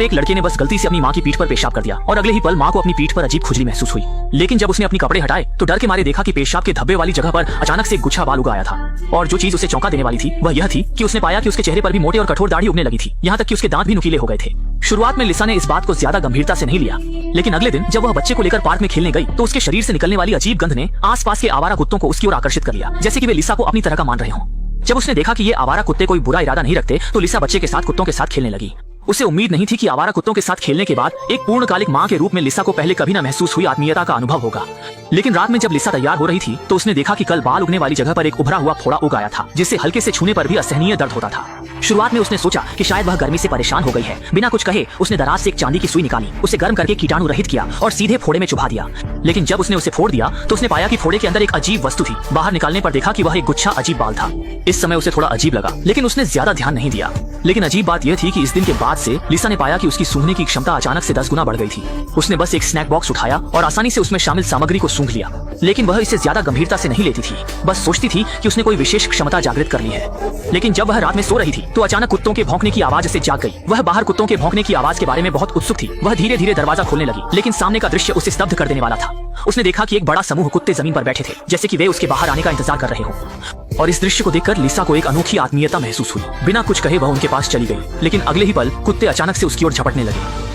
एक लड़के ने बस गलती से अपनी माँ की पीठ पर पेशाब कर दिया और अगले ही पल माँ को अपनी पीठ पर अजीब खुजली महसूस हुई। लेकिन जब उसने अपने कपड़े हटाए तो डर के मारे देखा कि पेशाब के धब्बे वाली जगह पर अचानक से एक गुच्छा बाल उगा आया था। और जो चीज उसे चौंका देने वाली थी वह यह थी कि उसने पाया कि उसके चेहरे पर भी मोटे और कठोर दाढ़ी उगने लगी थी, यहाँ तक कि उसके दांत भी नुकीले हो गए थे। शुरुआत में लिसा ने इस बात को ज्यादा गंभीरता से नहीं लिया, लेकिन अगले दिन जब वह बच्चे को लेकर पार्क में खेलने गई तो उसके शरीर से निकलने वाली अजीब गंध ने आसपास के आवारा कुत्तों को उसकी ओर आकर्षित कर लिया, जैसे कि वे लिसा को अपनी तरह का मान रहे हों। जब उसने देखा कि ये आवारा कुत्ते कोई बुरा इरादा नहीं रखते तो लिसा बच्चे के साथ कुत्तों के साथ खेलने लगी। उसे उम्मीद नहीं थी कि आवारा कुत्तों के साथ खेलने के बाद एक पूर्णकालिक मां के रूप में लिसा को पहले कभी न महसूस हुई आत्मीयता का अनुभव होगा। लेकिन रात में जब लिसा तैयार हो रही थी तो उसने देखा कि कल बाल उगने वाली जगह पर एक उभरा हुआ फोड़ा उग आया था, जिससे हल्के से छूने पर भी असहनीय दर्द होता था। शुरुआत में उसने सोचा कि शायद वह गर्मी से परेशान हो गई है। बिना कुछ कहे उसने दराज से एक चांदी की सुई निकाली, उसे गर्म करके कीटाणु रहित किया और सीधे फोड़े में चुभा दिया। लेकिन जब उसने उसे फोड़ दिया तो उसने पाया कि फोड़े के अंदर एक अजीब वस्तु थी। बाहर निकालने पर देखा कि वह एक गुच्छा अजीब बाल था। इस समय उसे थोड़ा अजीब लगा, लेकिन उसने ज्यादा ध्यान नहीं दिया। लेकिन अजीब बात यह थी कि इस दिन के बाद से लिसा ने पाया कि उसकी सूंघने की क्षमता अचानक से 10 गुना बढ़ गई थी। उसने बस एक स्नैक बॉक्स उठाया और आसानी से उसमें शामिल सामग्री को सूंघ लिया, लेकिन वह इसे ज्यादा गंभीरता से नहीं लेती थी। बस सोचती थी कि उसने कोई विशेष क्षमता जागृत कर ली है। लेकिन जब वह रात में सो रही थी तो अचानक कुत्तों के भौंकने की आवाज से जाग गई। वह बाहर कुत्तों के भौंकने की आवाज के बारे में बहुत उत्सुक थी। वह धीरे धीरे दरवाजा खोलने लगी, लेकिन सामने का दृश्य उसे स्तब्ध कर देने वाला था। उसने देखा कि एक बड़ा समूह कुत्ते जमीन पर बैठे थे, जैसे कि वे उसके बाहर आने का इंतजार कर रहे हों। और इस दृश्य को देखकर लिसा को एक अनोखी आत्मीयता महसूस हुई। बिना कुछ कहे वह उनके पास चली गई, लेकिन अगले ही पल कुत्ते अचानक से उसकी ओर झपटने लगे।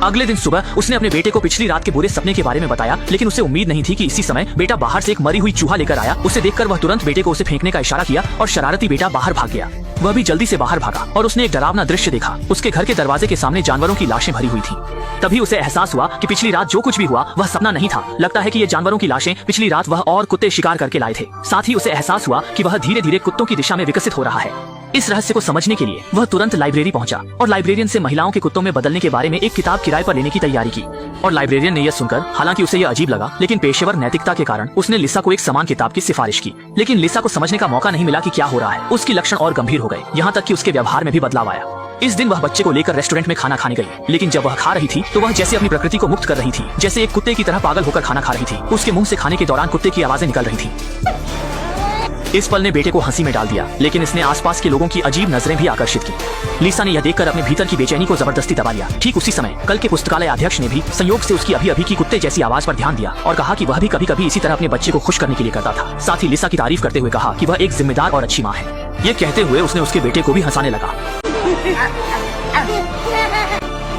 अगले दिन सुबह उसने अपने बेटे को पिछली रात के बुरे सपने के बारे में बताया, लेकिन उसे उम्मीद नहीं थी कि इसी समय बेटा बाहर से एक मरी हुई चूहा लेकर आया। उसे देखकर वह तुरंत बेटे को उसे फेंकने का इशारा किया और शरारती बेटा बाहर भाग गया। वह भी जल्दी से बाहर भागा और उसने एक डरावना दृश्य देखा। उसके घर के दरवाजे के सामने जानवरों की लाशें भरी हुई थी। तभी उसे एहसास हुआ कि पिछली रात जो कुछ भी हुआ वह सपना नहीं था। लगता है कि ये जानवरों की लाशें पिछली रात वह और कुत्ते शिकार करके लाए थे। साथ ही उसे एहसास हुआ कि वह धीरे धीरे कुत्तों की दिशा में विकसित हो रहा है। इस रहस्य को समझने के लिए वह तुरंत लाइब्रेरी पहुंचा और लाइब्रेरियन से महिलाओं के कुत्तों में बदलने के बारे में एक किताब किराए पर लेने की तैयारी की। और लाइब्रेरियन ने यह सुनकर, हालांकि उसे यह अजीब लगा, लेकिन पेशेवर नैतिकता के कारण उसने लिसा को एक समान किताब की सिफारिश की। लेकिन लिसा को समझने का मौका नहीं मिला कि क्या हो रहा है। उसकी लक्षण और गंभीर हो गए, यहाँ तक कि उसके व्यवहार में भी बदलाव आया। इस दिन वह बच्चे को लेकर रेस्टोरेंट में खाना खाने गई, लेकिन जब वह खा रही थी तो वह जैसे अपनी प्रकृति को मुक्त कर रही थी, जैसे एक कुत्ते की तरह पागल होकर खाना खा रही थी। उसके मुंह से खाने के दौरान कुत्ते की आवाजें निकल रही थी। इस पल ने बेटे को हंसी में डाल दिया, लेकिन इसने आसपास के लोगों की अजीब नजरें भी आकर्षित की। लिसा ने यह देखकर अपने भीतर की बेचैनी को जबरदस्ती दबा लिया। ठीक उसी समय कल के पुस्तकालय अध्यक्ष ने भी संयोग से उसकी अभी की कुत्ते जैसी आवाज पर ध्यान दिया और कहा कि वह भी कभी कभी इसी तरह अपने बच्चे को खुश करने के लिए करता था। साथ ही लिसा की तारीफ करते हुए कहा कि वह एक जिम्मेदार और अच्छी माँ है। ये कहते हुए उसने उसके बेटे को भी हंसाने लगा।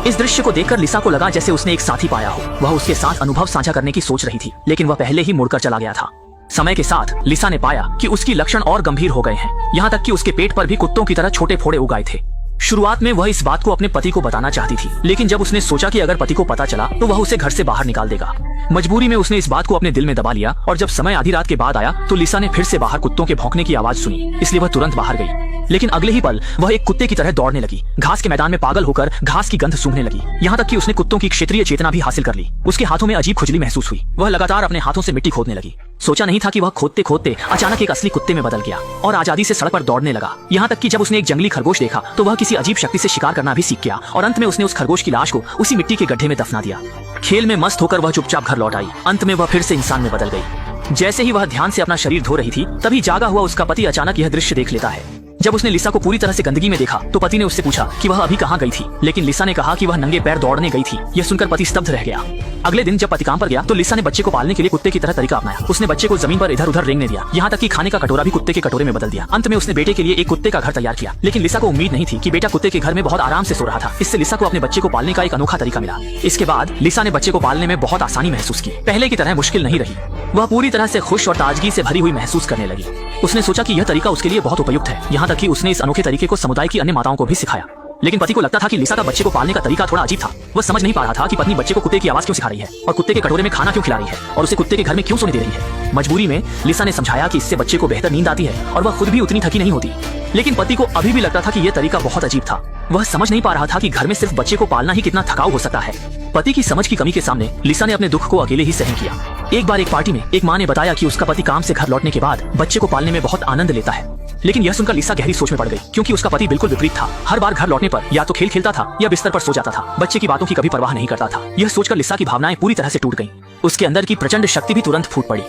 इस दृश्य को देखकर लिसा को लगा जैसे उसने एक साथी पाया हो। वह उसके साथ अनुभव साझा करने की सोच रही थी, लेकिन वह पहले ही मुड़कर चला गया था। समय के साथ लिसा ने पाया कि उसकी लक्षण और गंभीर हो गए हैं, यहाँ तक कि उसके पेट पर भी कुत्तों की तरह छोटे फोड़े उग आए थे। शुरुआत में वह इस बात को अपने पति को बताना चाहती थी, लेकिन जब उसने सोचा कि अगर पति को पता चला तो वह उसे घर से बाहर निकाल देगा, मजबूरी में उसने इस बात को अपने दिल में दबा लिया। और जब समय आधी रात के बाद आया तो लिसा ने फिर से बाहर कुत्तों के भौंकने की आवाज सुनी, इसलिए वह तुरंत बाहर गई। लेकिन अगले ही पल वह एक कुत्ते की तरह दौड़ने लगी, घास के मैदान में पागल होकर घास की गंध सूंघने लगी, यहाँ तक कि उसने कुत्तों की क्षेत्रीय चेतना भी हासिल कर ली। उसके हाथों में अजीब खुजली महसूस हुई। वह लगातार अपने हाथों से मिट्टी खोदने लगी। सोचा नहीं था कि वह खोदते खोदते अचानक एक असली कुत्ते में बदल गया और आजादी से सड़क पर दौड़ने लगा। यहाँ तक कि जब उसने एक जंगली खरगोश देखा तो वह किसी अजीब शक्ति से शिकार करना भी सीख गया और अंत में उसने उस खरगोश की लाश को उसी मिट्टी के गड्ढे में दफना दिया। खेल में मस्त होकर वह चुपचाप घर लौट आई। अंत में वह फिर से इंसान में बदल गई। जैसे ही वह ध्यान से अपना शरीर धो रही थी तभी जागा हुआ उसका पति अचानक यह दृश्य देख लेता है। जब उसने लिसा को पूरी तरह से गंदगी में देखा तो पति ने उससे पूछा कि वह अभी कहाँ गई थी, लेकिन लिसा ने कहा कि वह नंगे पैर दौड़ने गई थी। यह सुनकर पति स्तब्ध रह गया। अगले दिन जब पति काम पर गया तो लिसा ने बच्चे को पालने के लिए कुत्ते की तरह तरीका अपनाया। उसने बच्चे को जमीन पर इधर उधर रेंगने दिया, यहाँ तक कि खाने का कटोरा भी कुत्ते के कटोरे में बदल दिया। अंत में उसने बेटे के लिए एक कुत्ते का घर तैयार किया, लेकिन लिसा को उम्मीद नहीं थी कि बेटा कुत्ते के घर में बहुत आराम से सो रहा था। इससे लिसा को अपने बच्चे को पालने का एक अनोखा तरीका मिला। इसके बाद लिसा ने बच्चे को पालने में बहुत आसानी महसूस की। पहले की तरह मुश्किल नहीं रही। वह पूरी तरह से खुश और ताजगी से भरी हुई महसूस करने लगी। उसने सोचा कि यह तरीका उसके लिए बहुत उपयुक्त है, यहाँ तक कि उसने इस अनोखे तरीके को समुदाय की अन्य माताओं को भी सिखाया। लेकिन पति को लगता था कि लिसा का बच्चे को पालने का तरीका थोड़ा अजीब था। वह समझ नहीं पा रहा था कि पत्नी बच्चे को कुत्ते की आवाज क्यों सिखा रही है और कुत्ते के कटोरे में खाना क्यों खिला रही है और उसे कुत्ते के घर में क्यों सोने दे रही है। मजबूरी में लिसा ने समझाया कि इससे बच्चे को बेहतर नींद आती है और वह खुद भी उतनी थकी नहीं होती। लेकिन पति को अभी भी लगता था कि यह तरीका बहुत अजीब था। वह समझ नहीं पा रहा था कि घर में सिर्फ बच्चे को पालना ही कितना थकाऊ हो सकता है। पति की समझ की कमी के सामने लिसा ने अपने दुख को अकेले ही सहन किया। एक बार एक पार्टी में एक माँ ने बताया कि उसका पति काम से घर लौटने के बाद बच्चे को पालने में बहुत आनंद लेता है। लेकिन यह सुनकर लिसा गहरी सोच में पड़ गई, क्योंकि उसका पति बिल्कुल विपरीत था। हर बार घर लौटने पर या तो खेल खेलता था या बिस्तर पर सो जाता था। बच्चे की बातों की कभी परवाह नहीं करता था। यह सोचकर लिसा की भावनाएं पूरी तरह से टूट गईं। उसके अंदर की प्रचंड शक्ति भी तुरंत फूट पड़ी।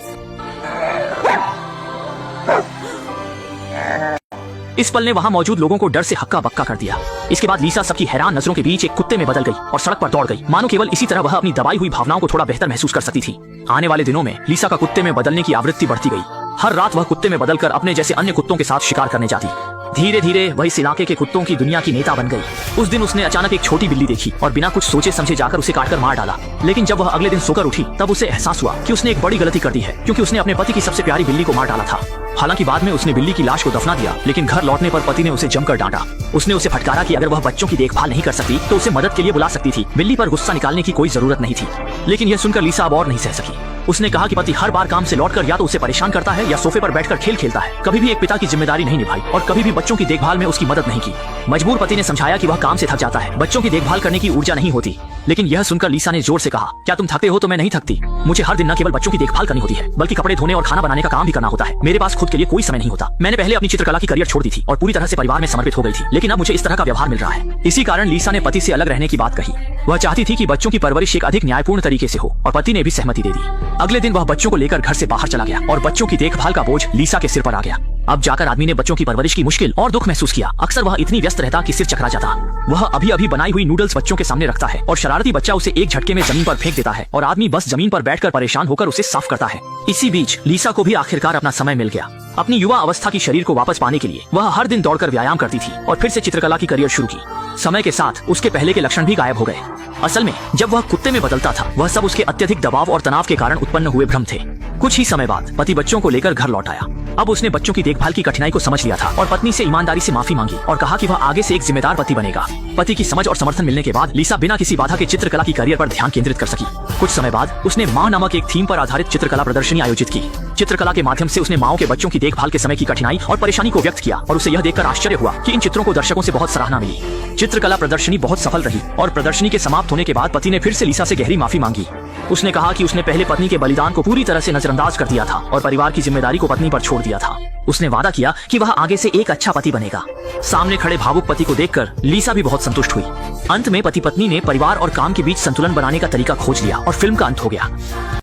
इस पल ने वहाँ मौजूद लोगों को डर से हक्का बक्का कर दिया। इसके बाद लिसा सबकी हैरान नजरों के बीच एक कुत्ते में बदल गई और सड़क पर दौड़ गई, मानो केवल इसी तरह वह अपनी दबाई हुई भावनाओं को थोड़ा बेहतर महसूस कर सकती थी। आने वाले दिनों में लिसा का कुत्ते में बदलने की आवृत्ति बढ़ती गई। हर रात वह कुत्ते में बदलकर अपने जैसे अन्य कुत्तों के साथ शिकार करने जाती। धीरे धीरे वह इस इलाके के कुत्तों की दुनिया की नेता बन गई। उस दिन उसने अचानक एक छोटी बिल्ली देखी और बिना कुछ सोचे समझे जाकर उसे काटकर मार डाला। लेकिन जब वह अगले दिन सोकर उठी तब उसे एहसास हुआ कि उसने एक बड़ी गलती कर दी है, क्योंकि उसने अपने पति की सबसे प्यारी बिल्ली को मार डाला था। हालांकि बाद में उसने बिल्ली की लाश को दफना दिया, लेकिन घर लौटने पर पति ने उसे जमकर डांटा। उसने उसे फटकारा कि अगर वह बच्चों की देखभाल नहीं कर सकती तो उसे मदद के लिए बुला सकती थी। बिल्ली पर गुस्सा निकालने की कोई जरूरत नहीं थी। लेकिन यह सुनकर लिसा अब और नहीं सह सकी। उसने कहा कि पति हर बार काम से लौटकर या तो उसे परेशान करता है या सोफे पर बैठकर खेल खेलता है। कभी भी एक पिता की जिम्मेदारी नहीं निभाई और कभी भी बच्चों की देखभाल में उसकी मदद नहीं की। मजबूर पति ने समझाया कि वह काम से थक जाता है, बच्चों की देखभाल करने की ऊर्जा नहीं होती। लेकिन यह सुनकर लिसा ने जोर से कहा, क्या तुम थकते हो तो मैं नहीं थकती। मुझे हर दिन न केवल बच्चों की देखभाल करनी होती है, बल्कि कपड़े धोने और खाना बनाने का काम भी करना होता है। मेरे पास खुद के लिए कोई समय नहीं होता। मैंने पहले अपनी चित्रकला की करियर छोड़ दी थी और पूरी तरह से परिवार में समर्पित हो गई थी, लेकिन अब मुझे इस तरह का व्यवहार मिल रहा है। इसी कारण लिसा ने पति से अलग रहने की बात कही। वह चाहती थी कि बच्चों की परवरिश एक अधिक न्यायपूर्ण तरीके से हो और पति ने भी सहमति दे दी। अगले दिन वह बच्चों को लेकर घर से बाहर चला गया और बच्चों की देखभाल का बोझ लिसा के सिर पर आ गया। अब जाकर आदमी ने बच्चों की परवरिश की मुश्किल और दुख महसूस किया। अक्सर वह इतनी व्यस्त रहता कि सिर चकरा जाता। वह अभी अभी बनाई हुई नूडल्स बच्चों के सामने रखता है और शरारती बच्चा उसे एक झटके में जमीन पर फेंक देता है और आदमी बस जमीन पर बैठकर परेशान होकर उसे साफ करता है। इसी बीच लिसा को भी आखिरकार अपना समय मिल गया। अपनी युवा अवस्था की शरीर को वापस पाने के लिए वह हर दिन दौड़कर व्यायाम करती थी और फिर से चित्रकला की करियर शुरू की। समय के साथ उसके पहले के लक्षण भी गायब हो गए। असल में जब वह कुत्ते में बदलता था, वह सब उसके अत्यधिक दबाव और तनाव के कारण उत्पन्न हुए भ्रम थे। कुछ ही समय बाद पति बच्चों को लेकर घर लौट आया। अब उसने बच्चों की देखभाल की कठिनाई को समझ लिया था और पत्नी से ईमानदारी से माफी मांगी और कहा कि वह आगे से एक जिम्मेदार पति बनेगा। पति की समझ और समर्थन मिलने के बाद लिसा बिना किसी बाधा के चित्रकला की करियर पर ध्यान केंद्रित कर सकी। कुछ समय बाद उसने माँ नामक एक थीम पर आधारित चित्रकला प्रदर्शनी आयोजित की। चित्रकला के माध्यम से उसने माओ के बच्चों की देखभाल के समय की कठिनाई और परेशानी को व्यक्त किया और उसे यह देखकर आश्चर्य हुआ कि इन चित्रों को दर्शकों से बहुत सराहना मिली। चित्रकला प्रदर्शनी बहुत सफल रही और प्रदर्शनी के समाप्त होने के बाद पति ने फिर से लिसा से गहरी माफी मांगी। उसने कहा कि उसने पहले पत्नी के बलिदान को पूरी तरह से नजरअंदाज कर दिया था और परिवार की जिम्मेदारी को पत्नी पर छोड़ दिया था। उसने वादा किया कि वह आगे से एक अच्छा पति बनेगा। सामने खड़े भावुक पति को देखकर लिसा भी बहुत संतुष्ट हुई। अंत में पति पत्नी ने परिवार और काम के बीच संतुलन बनाने का तरीका खोज लिया और फिल्म का अंत हो गया।